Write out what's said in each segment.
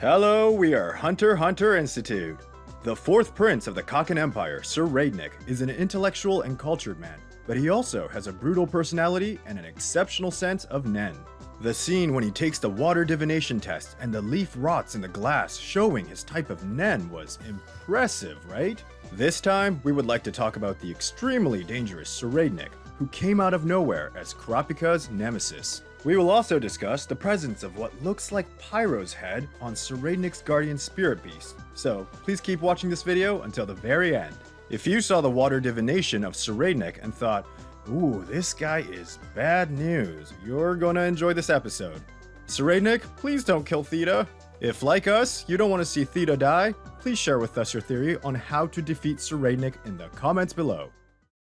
Hello, we are Hunter Hunter Institute. The fourth prince of the Kaken Empire, Tserriednich, is an intellectual and cultured man, but he also has a brutal personality and an exceptional sense of Nen. The scene when he takes the water divination test and the leaf rots in the glass showing his type of Nen was impressive, right? This time, we would like to talk about the extremely dangerous Tserriednich, who came out of nowhere as Kurapika's nemesis. We will also discuss the presence of what looks like Pairo's head on Tserriednich's guardian spirit beast, so please keep watching this video until the very end. If you saw the water divination of Tserriednich and thought, ooh, this guy is bad news, you're gonna enjoy this episode. Tserriednich, please don't kill Theta. If, like us, you don't want to see Theta die, please share with us your theory on how to defeat Tserriednich in the comments below.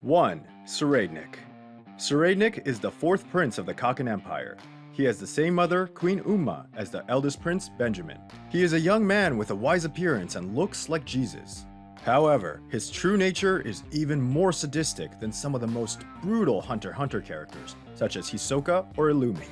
1. Tserriednich. Tserriednich is the fourth prince of the Kaken Empire. He has the same mother, Queen Umma, as the eldest prince, Benjamin. He is a young man with a wise appearance and looks like Jesus. However, his true nature is even more sadistic than some of the most brutal Hunter x Hunter characters, such as Hisoka or Illumi.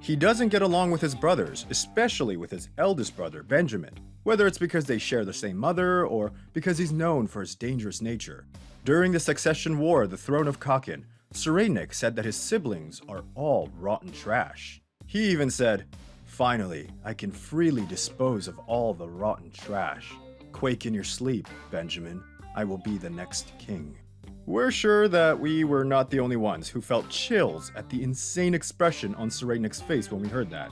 He doesn't get along with his brothers, especially with his eldest brother, Benjamin, whether it's because they share the same mother or because he's known for his dangerous nature. During the succession war of the throne of Kaken, Tserriednich said that his siblings are all rotten trash. He even said, "Finally, I can freely dispose of all the rotten trash. Quake in your sleep, Benjamin. I will be the next king." We're sure that we were not the only ones who felt chills at the insane expression on Tserriednich's face when we heard that.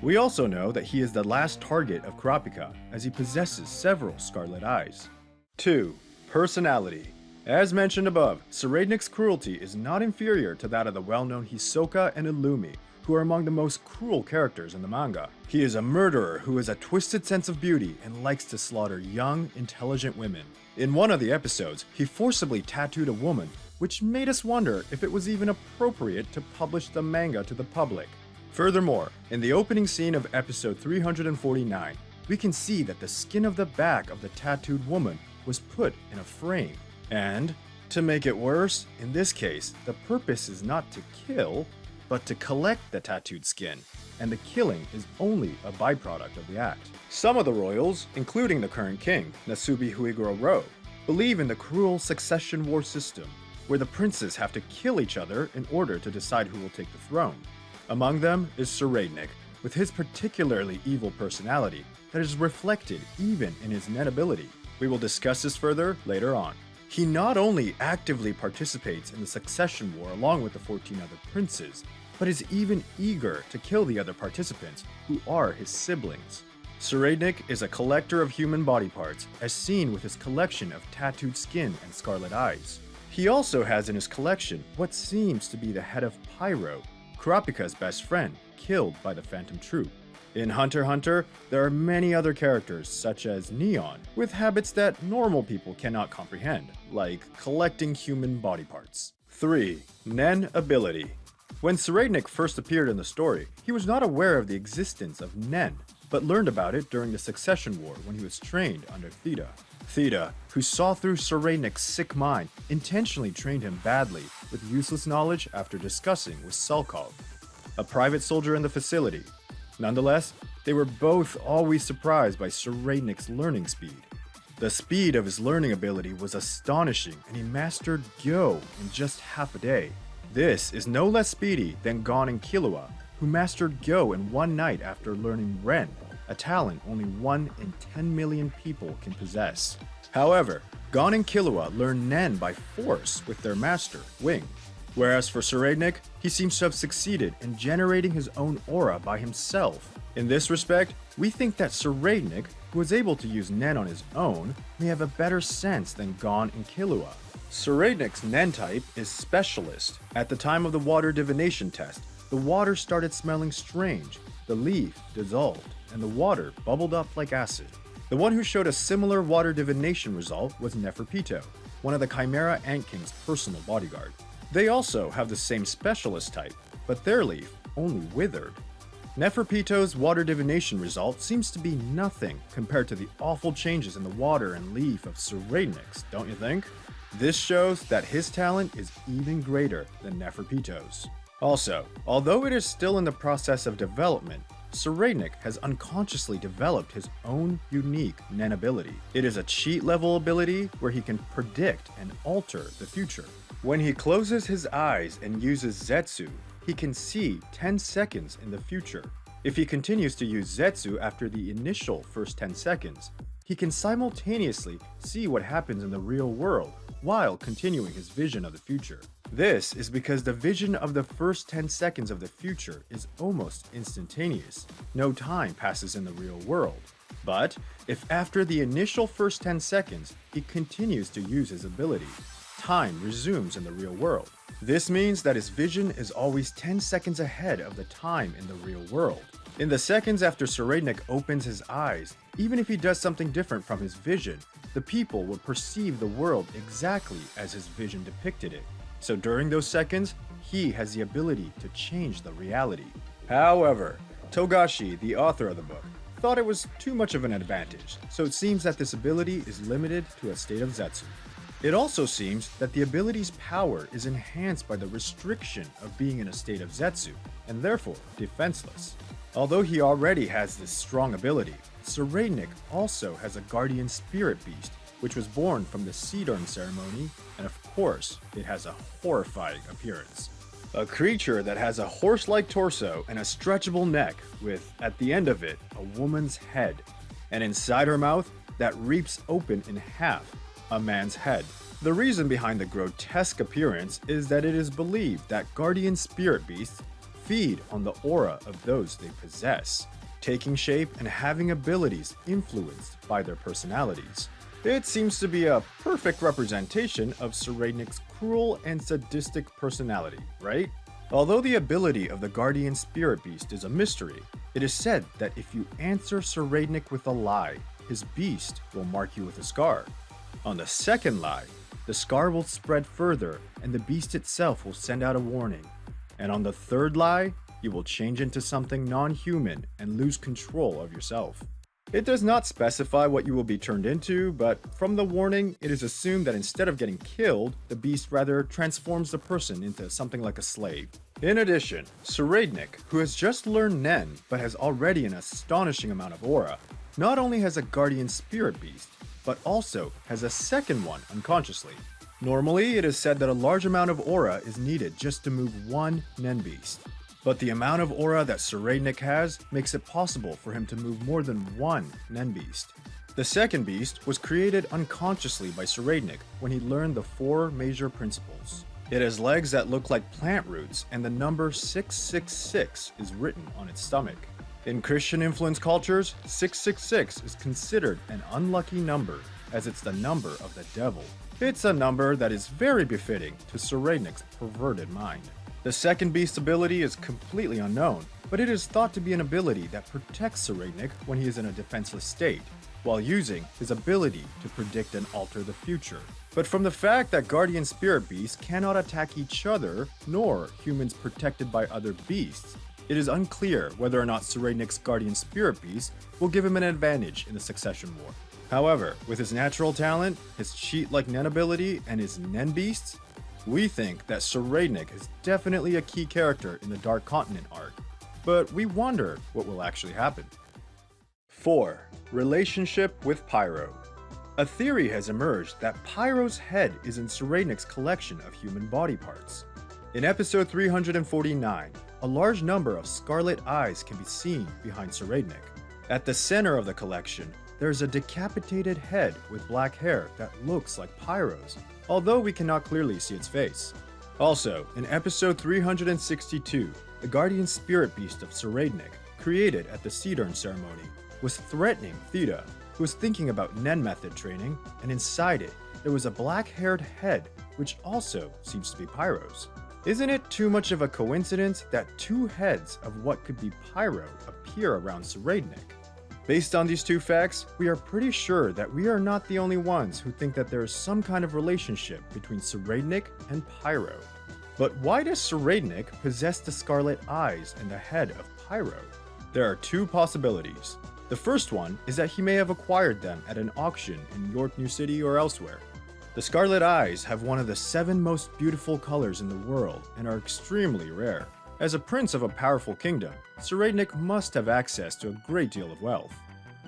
We also know that he is the last target of Kurapika, as he possesses several scarlet eyes. 2. Personality. As mentioned above, Tserriednich's cruelty is not inferior to that of the well-known Hisoka and Illumi, who are among the most cruel characters in the manga. He is a murderer who has a twisted sense of beauty and likes to slaughter young, intelligent women. In one of the episodes, he forcibly tattooed a woman, which made us wonder if it was even appropriate to publish the manga to the public. Furthermore, in the opening scene of episode 349, we can see that the skin of the back of the tattooed woman was put in a frame. And, to make it worse, in this case, the purpose is not to kill, but to collect the tattooed skin, and the killing is only a byproduct of the act. Some of the royals, including the current king, Nasubi Huigoro, believe in the cruel succession war system, where the princes have to kill each other in order to decide who will take the throne. Among them is Tserriednich, with his particularly evil personality that is reflected even in his Nen ability. We will discuss this further later on. He not only actively participates in the succession war along with the 14 other princes, but is even eager to kill the other participants, who are his siblings. Tserriednich is a collector of human body parts, as seen with his collection of tattooed skin and scarlet eyes. He also has in his collection what seems to be the head of Pairo, Kurapika's best friend, killed by the Phantom Troop. In Hunter x Hunter, there are many other characters, such as Neon, with habits that normal people cannot comprehend, like collecting human body parts. 3. Nen Ability. When Tserriednich first appeared in the story, he was not aware of the existence of Nen, but learned about it during the Succession War when he was trained under Theta. Theta, who saw through Tserriednich's sick mind, intentionally trained him badly with useless knowledge after discussing with Salkov, a private soldier in the facility. Nonetheless, they were both always surprised by Tserriednich's learning speed. The speed of his learning ability was astonishing, and he mastered Gyo in just half a day. This is no less speedy than Gon and Killua, who mastered Gyo in one night after learning Ren, a talent only 1 in 10 million people can possess. However, Gon and Killua learned Nen by force with their master, Wing. Whereas for Tserriednich, he seems to have succeeded in generating his own aura by himself. In this respect, we think that Tserriednich, who was able to use Nen on his own, may have a better sense than Gon and Killua. Tserriednich's Nen type is Specialist. At the time of the water divination test, the water started smelling strange, the leaf dissolved, and the water bubbled up like acid. The one who showed a similar water divination result was Neferpito, one of the Chimera Ant King's personal bodyguard. They also have the same Specialist type, but their leaf only withered. Neferpito's water divination result seems to be nothing compared to the awful changes in the water and leaf of Tserriednich's, don't you think? This shows that his talent is even greater than Neferpito's. Also, although it is still in the process of development, Tserriednich has unconsciously developed his own unique Nen Ability. It is a cheat level ability where he can predict and alter the future. When he closes his eyes and uses Zetsu, he can see 10 seconds in the future. If he continues to use Zetsu after the initial first 10 seconds, he can simultaneously see what happens in the real world while continuing his vision of the future. This is because the vision of the first 10 seconds of the future is almost instantaneous. No time passes in the real world. But if after the initial first 10 seconds he continues to use his ability, time resumes in the real world. This means that his vision is always 10 seconds ahead of the time in the real world. In the seconds after Tserriednich opens his eyes, even if he does something different from his vision, the people will perceive the world exactly as his vision depicted it. So during those seconds, he has the ability to change the reality. However, Togashi, the author of the book, thought it was too much of an advantage, so it seems that this ability is limited to a state of Zetsu. It also seems that the ability's power is enhanced by the restriction of being in a state of Zetsu, and therefore defenseless. Although he already has this strong ability, Tserriednich also has a guardian spirit beast, which was born from the seed urn ceremony, and of course, it has a horrifying appearance. A creature that has a horse-like torso and a stretchable neck with, at the end of it, a woman's head, and inside her mouth, that reaps open in half, a man's head. The reason behind the grotesque appearance is that it is believed that guardian spirit beasts feed on the aura of those they possess, taking shape and having abilities influenced by their personalities. It seems to be a perfect representation of Tserriednich's cruel and sadistic personality, right? Although the ability of the guardian spirit beast is a mystery, it is said that if you answer Tserriednich with a lie, his beast will mark you with a scar. On the second lie, the scar will spread further and the beast itself will send out a warning. And on the third lie, you will change into something non-human and lose control of yourself. It does not specify what you will be turned into, but from the warning, it is assumed that instead of getting killed, the beast rather transforms the person into something like a slave. In addition, Tserriednich, who has just learned Nen but has already an astonishing amount of aura, not only has a guardian spirit beast, but also has a second one unconsciously. Normally, it is said that a large amount of aura is needed just to move one Nen beast. But the amount of aura that Tserriednich has makes it possible for him to move more than one Nen beast. The second beast was created unconsciously by Tserriednich when he learned the 4 major principles. It has legs that look like plant roots, and the number 666 is written on its stomach. In Christian-influenced cultures, 666 is considered an unlucky number, as it's the number of the devil. It's a number that is very befitting to Tserriednich's perverted mind. The second beast's ability is completely unknown, but it is thought to be an ability that protects Tserriednich when he is in a defenseless state, while using his ability to predict and alter the future. But from the fact that guardian spirit beasts cannot attack each other, nor humans protected by other beasts, it is unclear whether or not Tserriednich's guardian spirit beast will give him an advantage in the succession war. However, with his natural talent, his cheat-like Nen ability, and his Nen beasts, we think that Tserriednich is definitely a key character in the Dark Continent arc, but we wonder what will actually happen. 4. Relationship with Pairo. A theory has emerged that Pairo's head is in Tserriednich's collection of human body parts. In episode 349, a large number of scarlet eyes can be seen behind Tserriednich. At the center of the collection, there is a decapitated head with black hair that looks like Pairo's, although we cannot clearly see its face. Also, in episode 362, the guardian spirit beast of Tserriednich, created at the seed urn ceremony, was threatening Theta, who was thinking about Nen method training, and inside it, there was a black-haired head, which also seems to be Pairo's. Isn't it too much of a coincidence that 2 heads of what could be Pairo appear around Tserriednich? Based on these 2 facts, we are pretty sure that we are not the only ones who think that there is some kind of relationship between Tserriednich and Pairo. But why does Tserriednich possess the scarlet eyes and the head of Pairo? There are 2 possibilities. The first one is that he may have acquired them at an auction in York New City or elsewhere. The scarlet eyes have one of the 7 most beautiful colors in the world and are extremely rare. As a prince of a powerful kingdom, Tserriednich must have access to a great deal of wealth.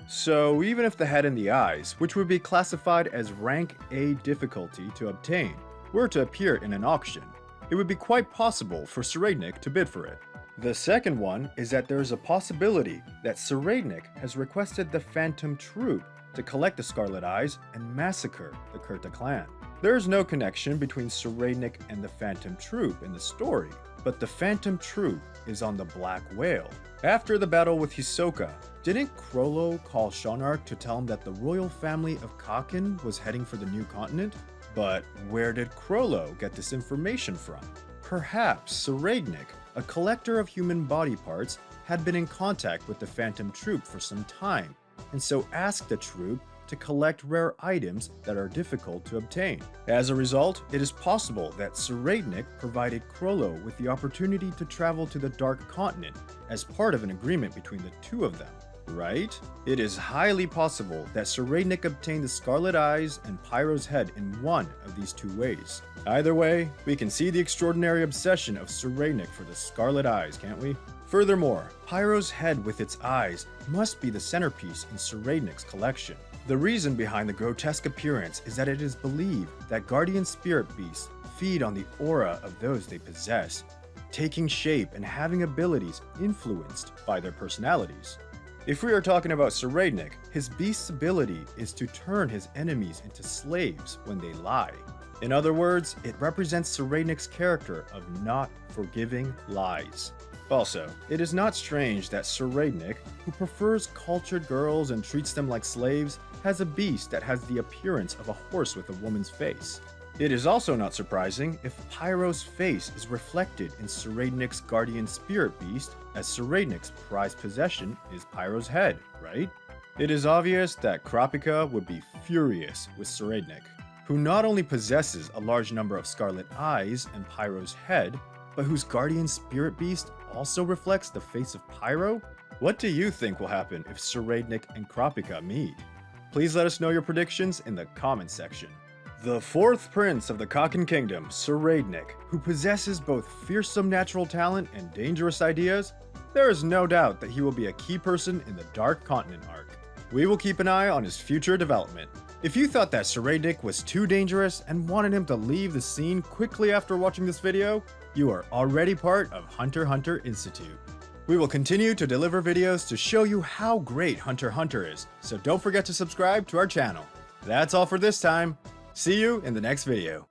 So even if the head and the eyes, which would be classified as rank A difficulty to obtain, were to appear in an auction, it would be quite possible for Tserriednich to bid for it. The second one is that there is a possibility that Tserriednich has requested the Phantom Troop to collect the Scarlet Eyes and massacre the Kurta clan. There is no connection between Tserriednich and the Phantom Troop in the story, but the Phantom Troop is on the Black Whale. After the battle with Hisoka, didn't Chrollo call Shonarch to tell him that the royal family of Kaken was heading for the new continent? But where did Chrollo get this information from? Perhaps Tserriednich, a collector of human body parts, had been in contact with the Phantom Troop for some time, and so asked the troop to collect rare items that are difficult to obtain. As a result, it is possible that Tserriednich provided Chrollo with the opportunity to travel to the Dark Continent as part of an agreement between the two of them, right? It is highly possible that Tserriednich obtained the Scarlet Eyes and Pairo's head in one of these two ways. Either way, we can see the extraordinary obsession of Tserriednich for the Scarlet Eyes, can't we? Furthermore, Pairo's head with its eyes must be the centerpiece in Tserriednich's collection. The reason behind the grotesque appearance is that it is believed that guardian spirit beasts feed on the aura of those they possess, taking shape and having abilities influenced by their personalities. If we are talking about Tserriednich, his beast's ability is to turn his enemies into slaves when they lie. In other words, it represents Tserriednich's character of not forgiving lies. Also, it is not strange that Tserriednich, who prefers cultured girls and treats them like slaves, has a beast that has the appearance of a horse with a woman's face. It is also not surprising if Pairo's face is reflected in Tserriednich's guardian spirit beast, as Tserriednich's prized possession is Pairo's head, right? It is obvious that Kurapika would be furious with Tserriednich, who not only possesses a large number of Scarlet Eyes and Pairo's head, but whose guardian spirit beast also reflects the face of Pairo? What do you think will happen if Tserriednich and Kurapika meet? Please let us know your predictions in the comments section. The fourth prince of the Kaken Kingdom, Tserriednich, who possesses both fearsome natural talent and dangerous ideas, there is no doubt that he will be a key person in the Dark Continent arc. We will keep an eye on his future development. If you thought that Tserriednich was too dangerous and wanted him to leave the scene quickly after watching this video, you are already part of Hunter x Hunter Institute. We will continue to deliver videos to show you how great Hunter x Hunter is, so don't forget to subscribe to our channel. That's all for this time. See you in the next video.